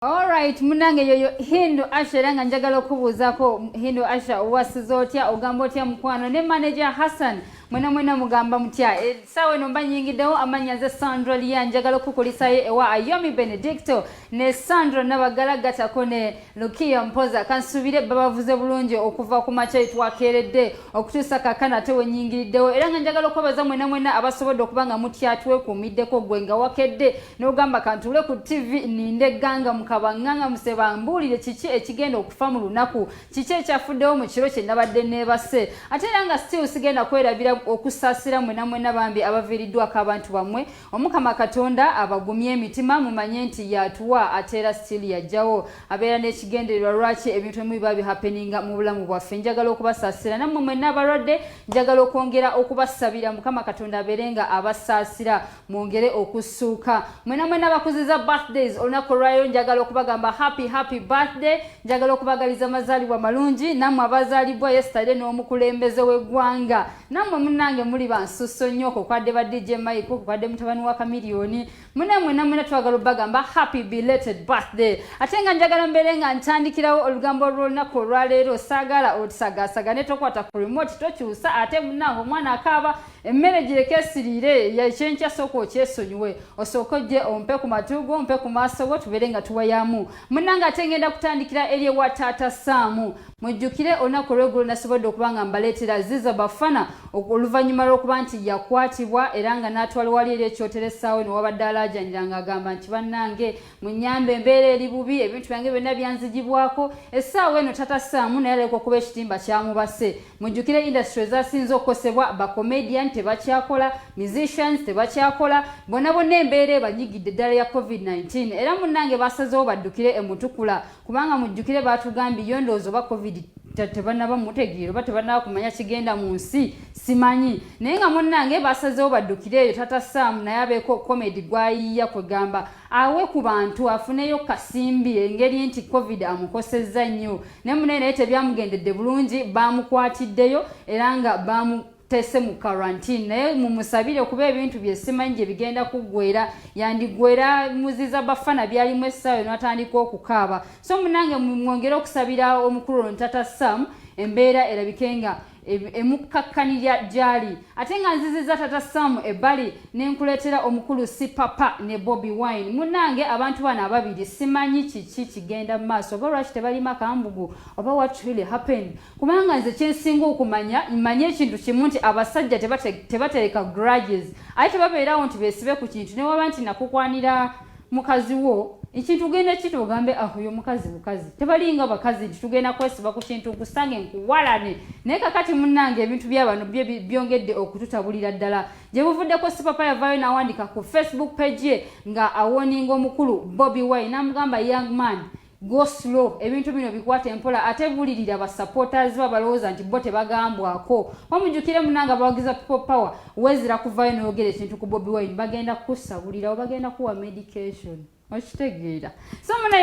Alright, munange yoyo Hindu Asha era nga njagala okubuuzaako Hindu Asha owasiza otya ogamba otya mukwano ne manager Hassan mwena mugamba mutya sawa eno mba nyingiddewo amannya nze Sandra Lia njagala okukulisayo ewa Ayomi Benedicto ne Sandra Nabagalagatako ne Lukia Mpoza kansubire babavuze bulungi okuva ku makya twakeeredde okutuusa kakana ate wenyingiriddewo era nga njagala okubaza mwena abasobodde okuba nga mutya twekuumiddeko gwe nga wakedde n'ogamba kantule ku TV ninde ganga mukabanganga musebambulire kiki ekigenda okufa mu lunaku kiki ekyafuddewo mu kiro kye nabadde neebase ate era nga still sigenda kwerabira okusasira mwena bambi abaviiriddwako abantu bammwe omukama katonda abagumye emitima mumanye nti yatuwa ateera still yajjawo abeera n'ekigendererwa lwaki ebintu ebimu biba bihappeninga mu bulamu bwaffe njagala okubasasira nammwe mwenna abalwadde njagala okwongera okubasabira mukama katonda abeerenga abasaasira mwongere okusuuka mwena abakuziza birthdays olunaku olwayo njagala okubagamba happy birthday njagala okubagaliza amazaalibwa malungi nammwe abazaalibwa yesterday n'omukulembeze w'eggwanga nammwe munange muli bansusso nnyo kukwadde ba DJ Mike kukwadde mutabani wa Kamiliyoni mwena twagala obagamba happy belated birthday ate nga njagala mbeere nga ntandikirawo olugambo olw'olunaku olwaleero saagala otisagaasagane tokwata ku remote tokyusa ate munange omwana akaaba emmere gireke esiriire yakyenkya sooka okyesonyiwe osooka ojje ompe ku matugo ompe ku maaso go tubeere nga tuwayamu munange ate ngenda kutandikira eri ewa taata Saamu mujjukire olunaku olw'eggulo nasobodde okuba nga mbaleetera Ziza Bafana oluvannyuma lw'okuba nti yakwatibwa era nga n'atwala wali eri ekyotero essaawa eno wabadde alaajanira ng'agamba nti bannange munyambe embeera eri bubi ebintu byange byonna byanzigibwako essaawa eno taata Saamu naye aleka okuba ekitimba kyamubase mujjukire industry ezasinze okukosebwa bacomedian tebakyakola musicians tebakyakola bonna embeera ebanyigidde eddala ya COVID-19 era munnange basazeewo baddukire emutukula kubanga mujjukire baatugambye yondoozi oba COVID tebanaba mutegeero oba tebanaba kumanya kigenda mu nsi simanyi naye nga munnange basazeewo baddukire eyo tata Sam naye abeeko comedy gwayiiya kwegamba awe ku bantu afuneyo kasimbi engeri nti COVID amukosezza nnyo naye munene naye tebyamugendedde bulungi bamukwatiddeyo era nga tese mu quarantine naye mumusabire kuba ebintu byesimanyi gye bigenda kuggwera yandiggwera muziza Bafana byalimu essaawa n'atandika okukaaba so munange mwongere okusabira omukulu ono tata Sam embeera erabikenga emukakkanirya gyali ate nga nziziza tata Sam ebbali nenkuleetera omukulu si papa ne Bobby Wine munange abantu bano ababiri simanyi kiki kigenda mu maaso oba lwaki tebalima kambugu oba what really happened kubanga nze kyensinga okumanya manye ekintu kimu nti abasajja tebatereka grudges ate tebabeerawo nti beesibe ku kintu ne waba nti nakukwanira mukazi wo ekintu genda kitogambe oyo mukazi bukazi tebalinga bakazi tugenda kwesiba ku kintu kusange nkuwalane naye kakati munnange ebintu by'abano byongedde okututabulira ddala gye buvuddeko sipapa yavaayo n'awandika ku Facebook page ye nga awoninga omukulu Bobby Wine n'amugamba young man go slow ebintu bino bikwata empola ate bulirira basupporters babalowooza nti bo tebagambwako wamujjukire munanga abawagiza people power wezira kuvaayo n'oyogera ekintu ku Bobby Wine bagenda kusabulira bagenda kuwa medication okitegeera so muna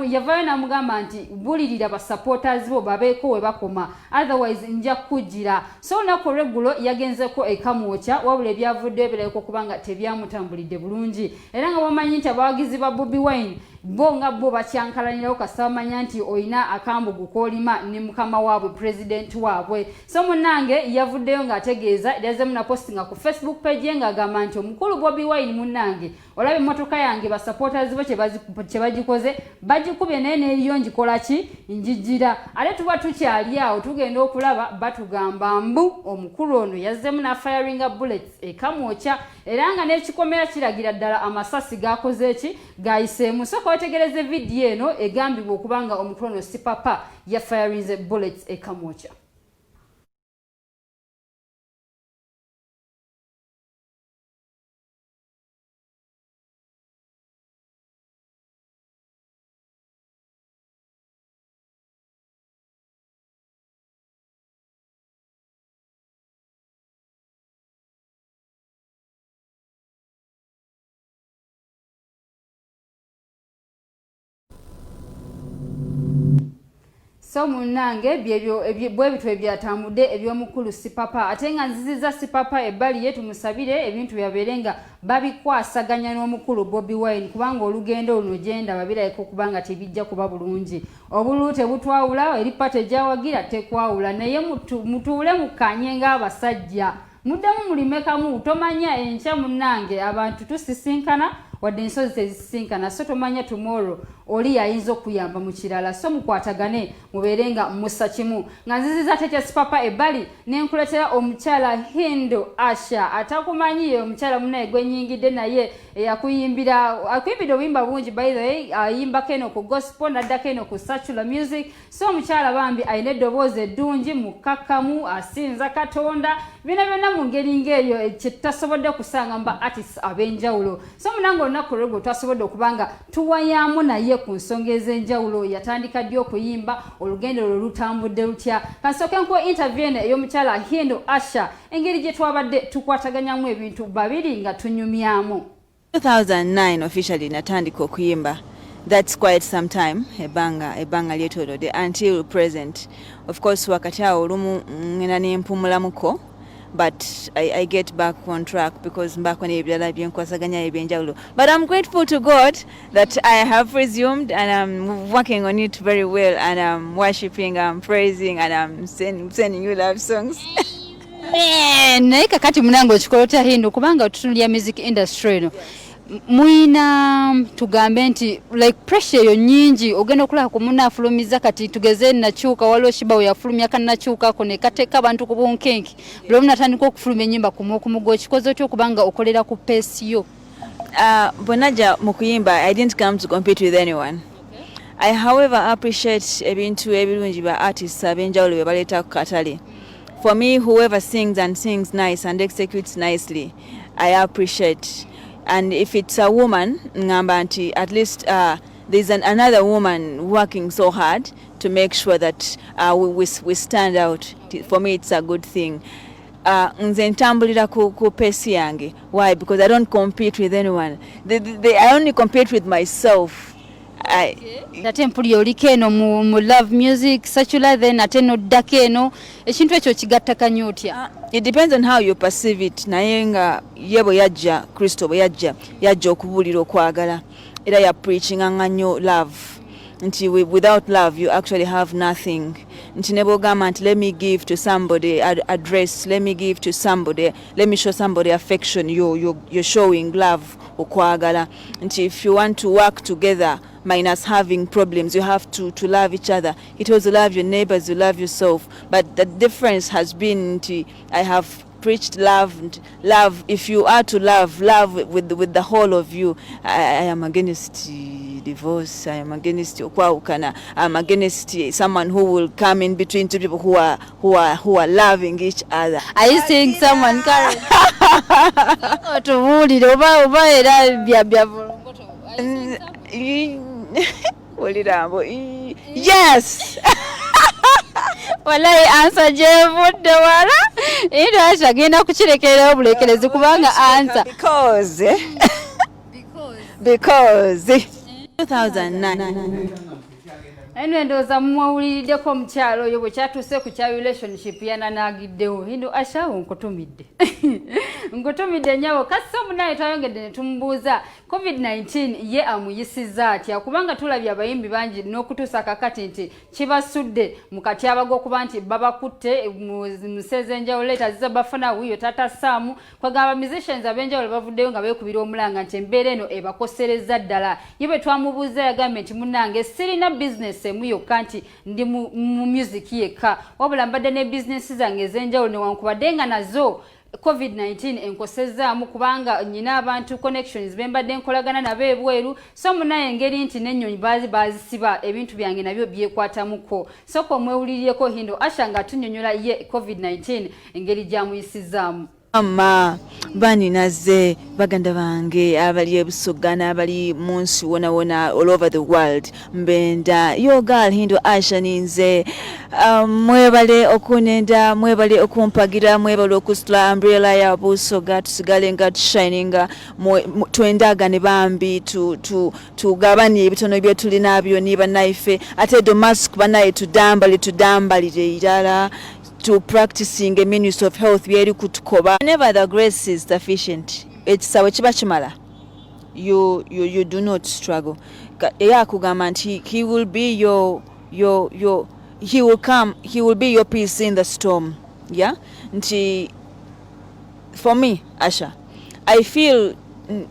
yavaayo n'amugamba nti bulirira basupporters bo babeeko we bakoma otherwise nja kugira so olunaku olw'eggulo yagenzeko ekamwokya wabula ebyavuddeyo birabika okuba nga tebyamutambulidde bulungi era nga bamanyi nti abawagizi ba Bobby Wine bo nga bo bakyankalanirawo kasita bamanya nti olina akambugu koolima ne mukama waabwe president waabwe so munnange yavuddeyo ng'ategeeza yazemu na postinga ku Facebook page ye ng'agamba nti omukulu Bobby Wine munnange olaba emmotoka yange basupporters bo kye bagikoze bagikubye naye n'eriyo ngikola ki njigira ate tuba tukyali awo tugenda okulaba batugamba mbu omukulu ono yazzemu na firinga bullets ekamwokya era nga n'ekikomera kiragira ddala amasasi gakoze eki gayiseemu soka wetegereze vidiyo eno egambibwa okuba nga omukulu ono si papa ya firinze bullets ekamwokya So munange bwe bitwe byatambudde ebyomukulu Sipapa ate nga nziziza Sipapa ebbali yetu musabire ebintu byaberenga babikwasaganya n'omukulu Bobi Wine kubanga olugendo luno genda babirayeko kubanga tebijja kuba bulungi obulute butwawula eri pate jawagira tekwawula naye mutuule mukanye ng'abasajja muddemu mulimekamu tomanya enkya munange abantu tusisinkana wadde ensozi tezisinkana so tomanya tomorrow oli yayinza okuyamba mu kirala so mukwatagane muberenga musa kimu nga nziziza tekya Sipapa ebbali nenkuletera omukyala Hendo Asha atakumanyiye omukyala munaye gwenyingidde naye akuyimbira obuyimba bungi by the way ayimba keno ku gospel nadda keno ku secular music so omukyala bambi ayina eddoboozi eddungi mukakkamu asinza Katonda byonna mu ngeri ng'eyo kyetasobodde kusanga mba artists ab'enjawulo so munange olunaku lwegwe twasobodde okubanga tuwayamu naye ku nsonga ez'enjawulo yatandika ddi okuyimba olugendo lwe lutambudde lutya kansooke nkuwa interview ey'omukyala Hendo Asha engeri gye twabadde tukwataganyamu ebintu babiri nga tunyumyamu. 2009 officially natandika okuyimba. That's quite some time ebanga lyetoolodde until present. Of course wakati awo olumu ngenda nempumulamuko but I get back on track because mbako n'ebirala byenkwasaganya ebyenjawulo. But I'm grateful to God that I have resumed and I'm working on it very well and I'm worshiping, I'm praising and I'm sending you love songs. Naye kakati munange okikolota Hindu kubanga otutunulya music industry eno muina tugambe nti like pressure yo nyingi ogenda okulaba ku munafulumiza kati tugeze nakyuka waliwo shiba oyafulumya kannakyuka ko ne kateeka abantu ku bunkenki buli natandika okufulumya ennyimba kumugwo kikoze otyo okubanga okolera ku pace yo. Bwenaja mu kuyimba I didn't come to compete with anyone. I however appreciate ebintu ebirungi ba artists ab'enjawulo bye baleeta ku katale. For me, whoever sings nice and executes nicely, I appreciate. And if it's a woman, Ngambanti, at least there's another woman working so hard to make sure that we stand out. For me, it's a good thing. Nze ntambulira ku pesi yange. Why? Because I don't compete with anyone. I only compete with myself. Nate mpuli olike no mu love music secular then ate no dakeno ekintu ekyo kigattakanya otya. It depends on how you perceive it. Naye nga yebo yajja Kristo bwe yajja okubulira okwagala era ya preaching nnyo love nti without love you actually have nothing. Nti ne bogamba nti let me give to somebody address, let me give to somebody, let me show somebody affection, you're showing love okwagala. Nti if you want to work together minus having problems, you have to love each other. It was love your neighbors, you love yourself. But the difference has been I have preached love. If you are to love with the whole of you. I am against divorce. I am against okwaukana. I am against someone who will come in between two people who are loving each other. Are you saying someone Karen? Oba era yes. Walai answer jevudde wala ino ashagenda kukirekerera obulekerezi kubanga answer because 2009 eno endoza mwawuliddeko omukyalo oyo bwe kyatuuse ku kya relationship yananagiddewo Hindu Asha nkutumidde nkutumidde nyawo kasi omunaye twayongedde ne tumubuuza COVID-19 ye amuyisiza atya kubanga tulabye abayimbi bangi n'okutuusa kakati nti kibasudde mu katyaba g'okuba nti babakutte mu seeza enjawulo etaziza bafuna wiyo tata Saamu kwagamba musicians ab'enjawulo bavuddeyo nga beekubira omulanga nti embeera eno ebakosereza ddala ye bwe twamubuuza yagambye nti munnange sirina business emu yokka nti ndi mu music yekka wabula mbadde ne business zange ez'enjawulo newankubadde nga nazo COVID-19 enkosezaamu kubanga nyina abantu connections bembadde nkolagana nabo ebweru so munaye engeri nti n'ennyonyi bazisiba ebintu byange nabyo byekwatamuko soko mwewuliryeko Hindu Asha nga tunyonyola ye COVID-19 engeri gyamuyisizaamu. Mama bani naze baganda bange abali ebusoga n'abali munsi wona all over the world mbenda your girl Hindu Asha ninze mwebale okunenda mwebale okumpagira mwebale okusitula umbrella ya busoga tusigale nga tushininga twendaga ne bambi tugabanye ebitono bye tuli nabyo niba naife ate Damascus banaye tudambalire irala to practicing a ministry of health byeri kutukoba. Whenever the grace is sufficient, it's sawa chiba chimala. You do not struggle. Ya kugamba nti he will be he will be your peace in the storm. Yeah? Nti for me, Asha, I feel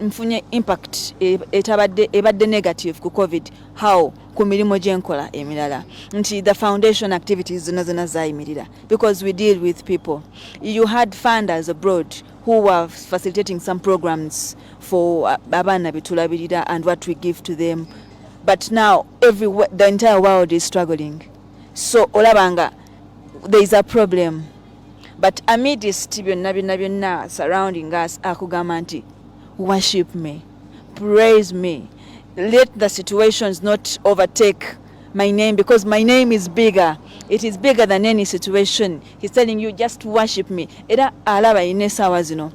mfunye impact ebadde negative ku COVID how ku milimo gyenkola emirala nti the foundation activities zona zayimirira because we deal with people. You had funders abroad who were facilitating some programs for abana betulabirira and what we give to them, but now the entire world is struggling, so olabanga there is a problem, but amidst byonna surrounding us akugamba nti worship me, praise me, let the situations not overtake my name because my name is bigger. It is bigger than any situation. He's telling you just worship me. Era alaba inesawa zino.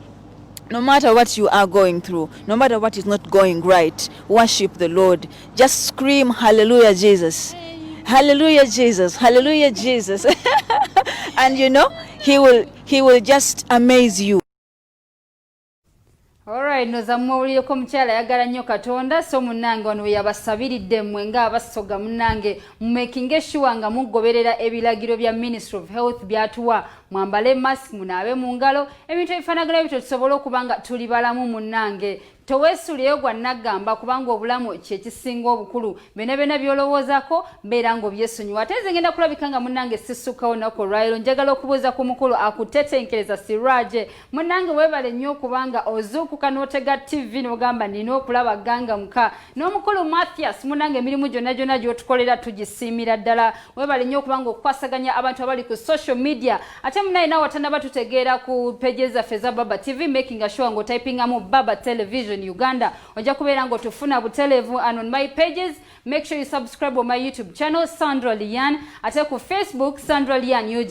No matter what you are going through, no matter what is not going right, worship the Lord. Just scream hallelujah Jesus. Hallelujah Jesus. Hallelujah Jesus. And you know, he will just amaze you. Alright, noza mwuliyeko mchala yagala nnyo Katonda so munange wano yabasabiridde mmwe nga abasoga munange making sure nga mugoberera ebiragiro bya Ministry of Health byatuwa mwambale mask munaabe mu ngalo ebintu ebifanagana bityo tusobola okubanga tuli balamu munange toweesuleyo gwa nagamba kubanga obulamu kyekisinga obukulu bena byolowoozako mbeera ng'obyesonyiwa ate nze ngenda kulabika nga munnange sissukawo nako lwaliro njagala okubuuza ku mukulu akutetenkereza Siraje munnange weebale nnyo okubanga ozuukuka n'otega TV n'ogamba nina okulaba ganga muka n'omukulu Mathias munnange emirimu gyonna gy'otukolera tugisiimira ddala weebale nnyo okubanga okukwasaganya abantu abali ku social media ate munnaye nawe watannaba tutegeera ku pages zaffe za Baba TV making sure ng'otypingamu Baba Television Uganda ojja kubeera ng'otufuna butelevu and on my pages make sure you subscribe on my YouTube channel Sandra Lian ate ku Facebook Sandra Lian UG